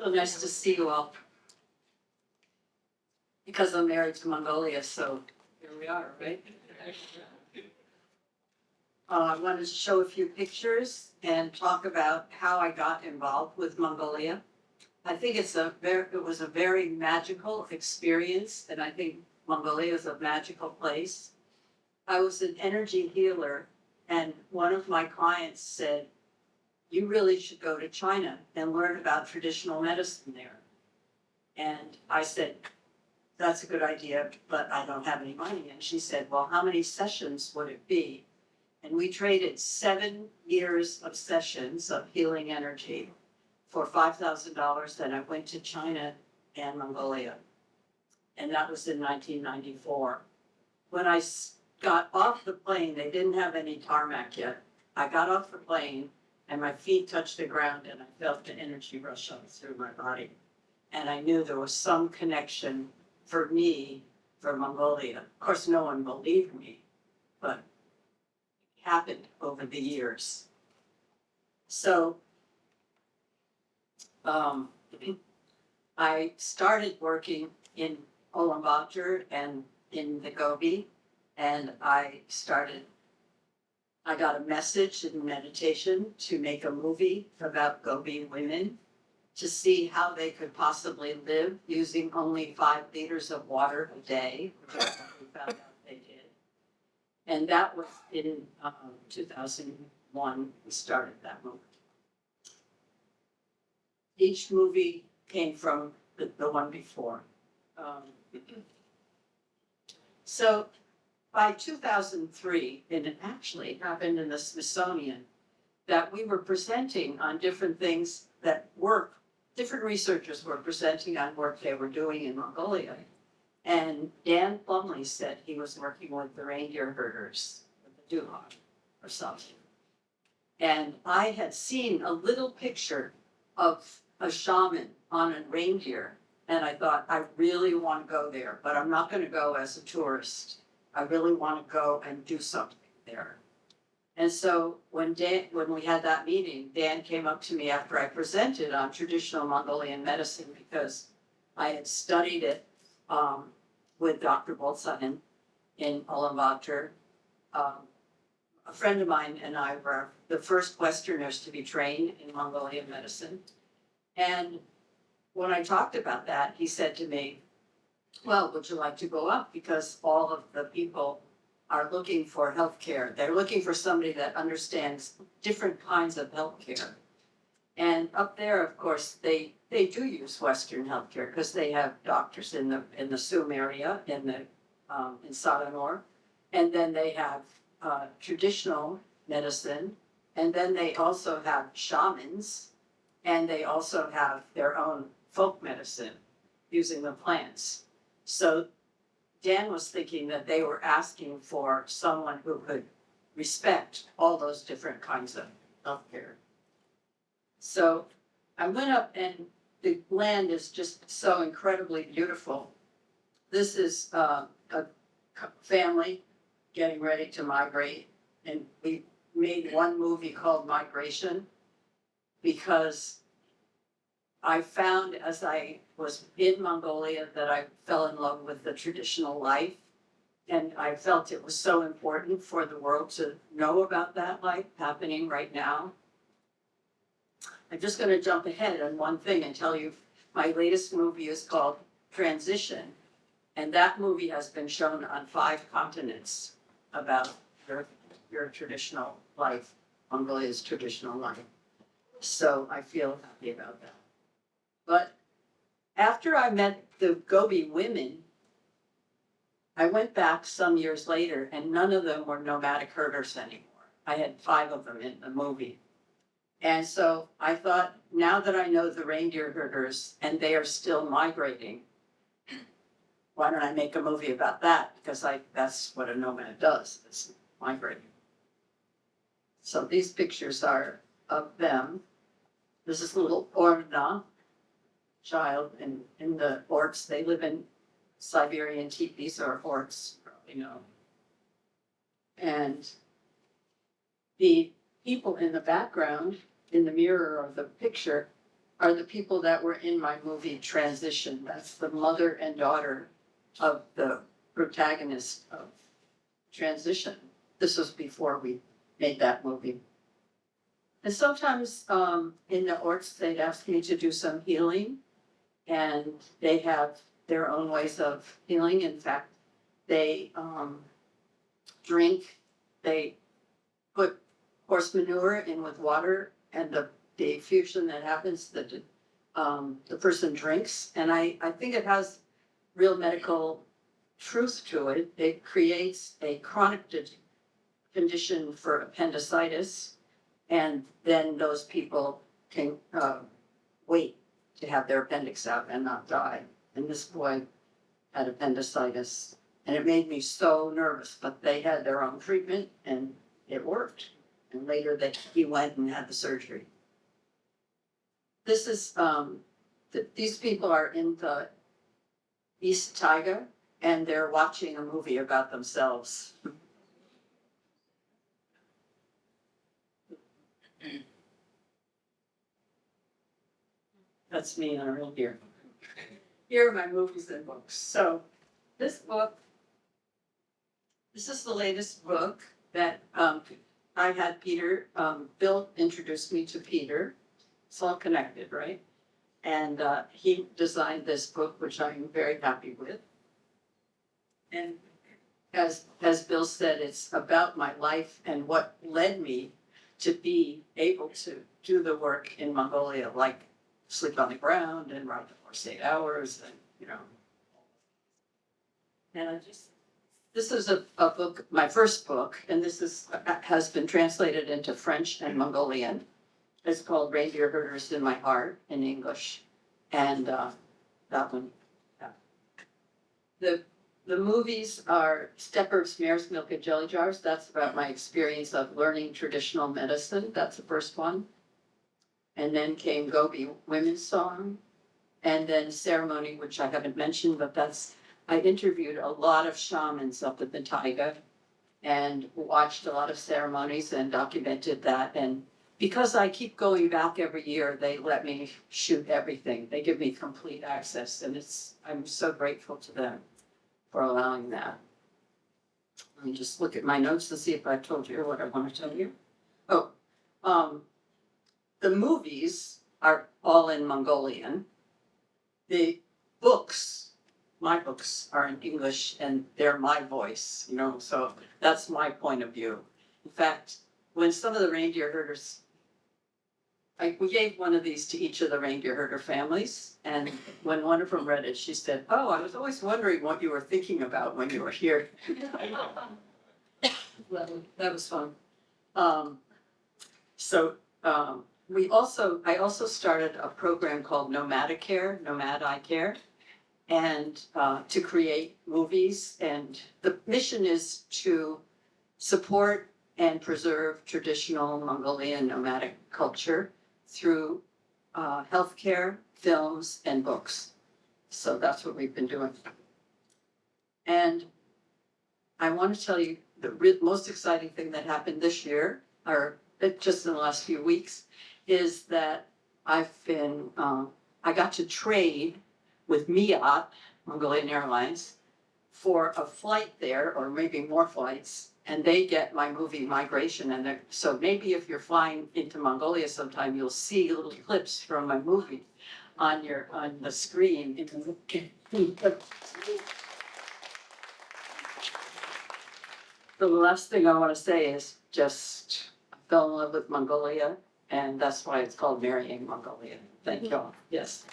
So nice to see you all. Because I'm married to Mongolia, so here we are, right? I wanted to show a few pictures and talk about how I got involved with Mongolia. I think it was a very magical experience, and I think Mongolia is a magical place. I was an energy healer, and one of my clients said, "You really should go to China and learn about traditional medicine there." And I said, "That's a good idea, but I don't have any money." And she said, "Well, how many sessions would it be?" And we traded 7 years of sessions of healing energy for $5,000. Then I went to China and Mongolia. And that was in 1994. When I got off the plane, they didn't have any tarmac yet. I got off the plane and my feet touched the ground and I felt the energy rush up through my body. And I knew there was some connection for me, for Mongolia. Of course, no one believed me, but it happened over the years. So I started working in Ulaanbaatar and in the Gobi, and I got a message in meditation to make a movie about Gobi women to see how they could possibly live using only 5 liters of water a day, which we found out they did. And that was in 2001, we started that movie. Each movie came from the one before. So by 2003, and it actually happened in the Smithsonian, that we were presenting on different things that different researchers were presenting on work they were doing in Mongolia. And Dan Plumley said he was working with the reindeer herders, with the Duhan or something. And I had seen a little picture of a shaman on a reindeer, and I thought, I really want to go there, but I'm not going to go as a tourist. I really want to go and do something there. And so when we had that meeting, Dan came up to me after I presented on traditional Mongolian medicine because I had studied it with Dr. Boltsanen in Ulaanbaatar. A friend of mine and I were the first Westerners to be trained in Mongolian medicine. And when I talked about that, he said to me, "Well, would you like to go up? Because all of the people are looking for healthcare. They're looking for somebody that understands different kinds of healthcare." And up there, of course, they do use Western healthcare because they have doctors in the Sum area, in Saranor, and then they have traditional medicine, and then they also have shamans, and they also have their own folk medicine using the plants. So Dan was thinking that they were asking for someone who could respect all those different kinds of healthcare. So I went up, and the land is just so incredibly beautiful. This is a family getting ready to migrate, and we made one movie called Migration because I found as I was in Mongolia that I fell in love with the traditional life, and I felt it was so important for the world to know about that life happening right now. I'm just going to jump ahead on one thing and tell you my latest movie is called Transition, and that movie has been shown on 5 continents about your traditional life, Mongolia's traditional life. So I feel happy about that. But after I met the Gobi women, I went back some years later, and none of them were nomadic herders anymore. I had 5 of them in the movie. And so I thought, now that I know the reindeer herders and they are still migrating, why don't I make a movie about that? Because that's what a nomad does, is migrating. So these pictures are of them. This is little Orna child in the orts. They live in Siberian teepees or orts, you know. And the people in the background, in the mirror of the picture, are the people that were in my movie Transition. That's the mother and daughter of the protagonist of Transition. This was before we made that movie. And sometimes in the orts, they'd ask me to do some healing, and they have their own ways of healing. In fact, they they put horse manure in with water, and the fusion that happens, the person drinks. And I think it has real medical truth to it. It creates a chronic condition for appendicitis, and then those people can wait to have their appendix out and not die. And this boy had appendicitis, and it made me so nervous, but they had their own treatment and it worked. And later he went and had the surgery. This is, these people are in the East Taiga, and they're watching a movie about themselves. That's me on a real deer. Here are my movies and books. So this is the latest book that I had Peter, Bill introduced me to Peter. It's all connected, right? And he designed this book, which I'm very happy with. And as Bill said, it's about my life and what led me to be able to do the work in Mongolia, like sleep on the ground and ride the horse 8 hours, and And this is a book, my first book, and this has been translated into French and Mongolian. It's called Reindeer Herders in My Heart in English, and that one. Yeah. The movies are Steppers, Mare's Milk, and Jelly Jars. That's about my experience of learning traditional medicine. That's the first one. And then came Gobi Women's Song, and then Ceremony, which I haven't mentioned, but I interviewed a lot of shamans up in the taiga and watched a lot of ceremonies and documented that. And because I keep going back every year, they let me shoot everything. They give me complete access, and I'm so grateful to them for allowing that. Let me just look at my notes to see if I told you what I want to tell you. The movies are all in Mongolian. The books, my books, are in English, and they're my voice, so that's my point of view. In fact, when some of the reindeer herders, we gave one of these to each of the reindeer herder families, and when one of them read it, she said, "Oh, I was always wondering what you were thinking about when you were here." That was fun. I also started a program called Nomad I Care, and to create movies. And the mission is to support and preserve traditional Mongolian nomadic culture through healthcare, films, and books. So that's what we've been doing. And I want to tell you the most exciting thing that happened this year, or just in the last few weeks, is that I got to trade with Miat, Mongolian Airlines, for a flight there, or maybe more flights, and they get my movie Migration. And so maybe if you're flying into Mongolia sometime, you'll see little clips from my movie on the screen. The last thing I want to say is just I fell in love with Mongolia, and that's why it's called Marrying Mongolia. Thank you all. Yes.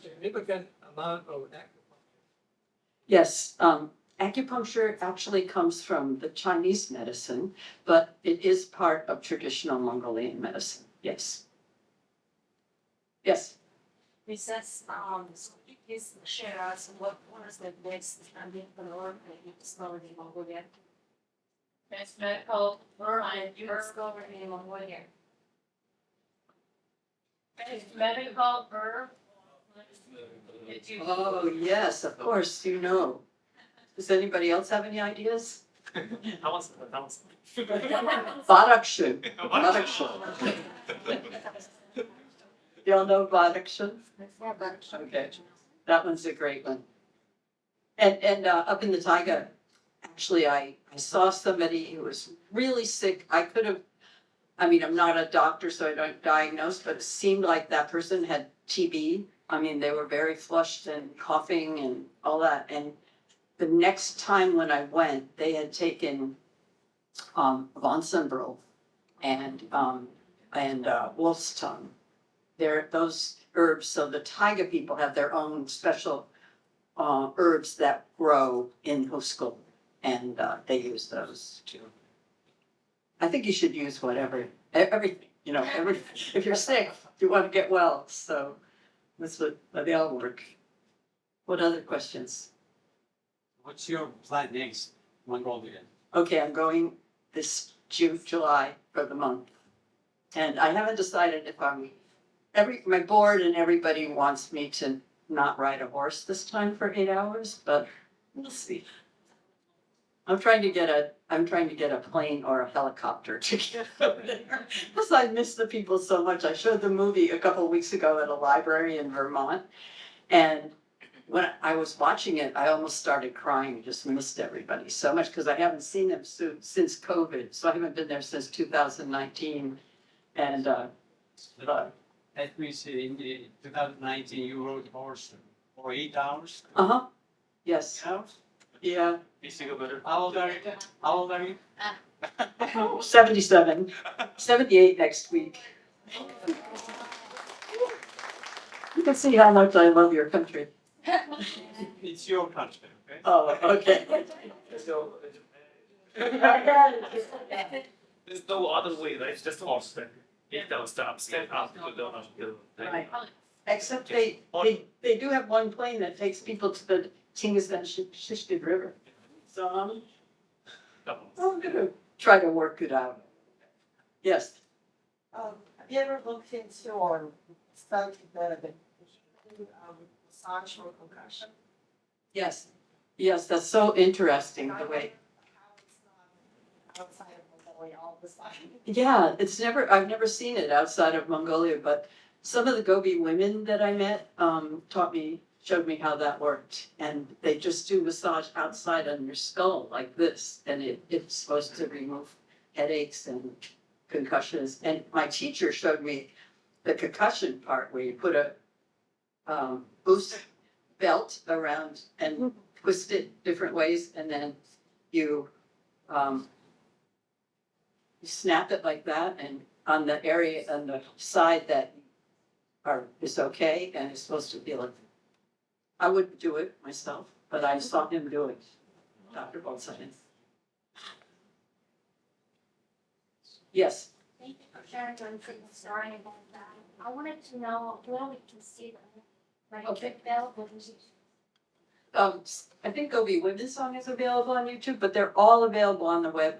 Significant amount of acupuncture. Yes, acupuncture actually comes from the Chinese medicine, but it is part of traditional Mongolian medicine. Yes. Yes. Recess, so please share us what was the next entrepreneur that you discovered in Mongolia? Best medical You discovered in Mongolia. best medical herb. Oh, yes, of course, Does anybody else have any ideas? Production. Y'all know production? Yeah, but Okay, that one's a great one. And up in the taiga, actually, I saw somebody who was really sick. I'm not a doctor, so I don't diagnose, but it seemed like that person had TB. I mean, they were very flushed and coughing and all that. And the next time when I went, they had taken Vonsenbril and wolf's tongue. Those herbs, so the taiga people have their own special herbs that grow in Huskul, and they use those too. I think you should use whatever, everything, if you're sick, you want to get well, so that's what they all work. What other questions? What's your plan next, Mongolia? Okay, I'm going this July for the month. And I haven't decided if my board and everybody wants me to not ride a horse this time for 8 hours, but we'll see. I'm trying to get a plane or a helicopter to get over there, because I miss the people so much. I showed the movie a couple of weeks ago at a library in Vermont, and when I was watching it, I almost started crying, just missed everybody so much, because I haven't seen them since COVID, so I haven't been there since 2019, and Let me see, in the 2019, you rode horse for 8 hours? uh-huh, yes, 8 hours? yeah. How old are you? How old are you? 77, 78 next week. You can see how much I love your country. It's your country, okay? Oh, okay. There's no other way, right? It's just horse then. It don't stop, stand up to the. Right. Except they do have one plane that takes people to the Tingastan Shishkin River. So I'm gonna try to work it out. Yes, Have you ever looked into or studied the massage for concussion? yes, that's so interesting the way. How it's not outside of Mongolia all the time. Yeah, I've never seen it outside of Mongolia, but some of the Gobi women that I met showed me how that worked. And they just do massage outside on your skull like this, and it's supposed to remove headaches and concussions. And my teacher showed me the concussion part where you put a boost belt around and twist it different ways, and then you snap it like that, and on the area on the side that is okay and is supposed to feel it. I wouldn't do it myself, but I saw him do it, Dr. Bolsain. Yes. thank you for sharing your interesting story about that. I wanted to know where we can see them. Like, Okay. available. I think Gobi Women's Song is available on YouTube, but they're all available on the web.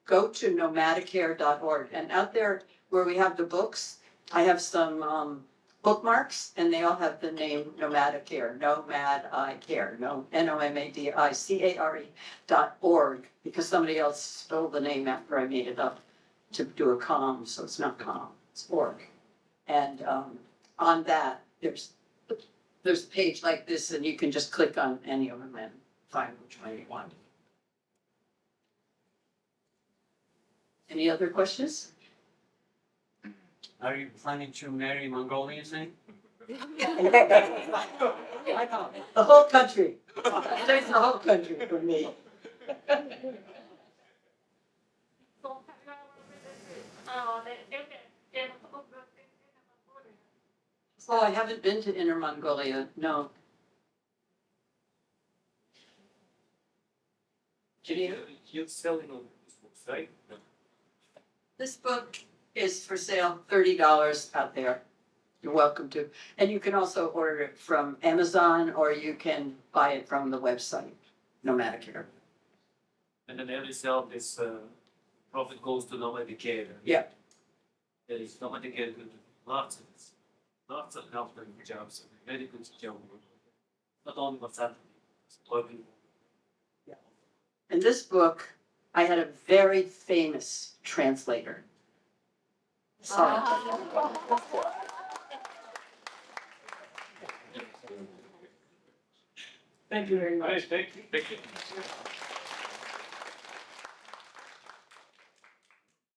Go to nomadicare.org, and out there where we have the books, I have some bookmarks, and they all have the name Nomadicare, Nomad I Care, NOMADICARE.org, because somebody else stole the name after I made it up to do a com, so it's not com, it's org. And on that, there's a page like this, and you can just click on any of them and find which one you want. Any other questions? Are you planning to marry Mongolians then? I know, the whole country. There's the whole country for me. Oh, I haven't been to Inner Mongolia, no. You're selling all these books, right? This book is for sale, $30 out there. You're welcome to. And you can also order it from Amazon, or you can buy it from the website, Nomadicare. And then every sale, this profit goes to Nomadicare. Yeah. There is Nomadicare with lots of healthcare jobs, very good job. Not only what's happening, it's working. Yeah. In this book, I had a very famous translator. Sorry. Thank you very much. Thank you.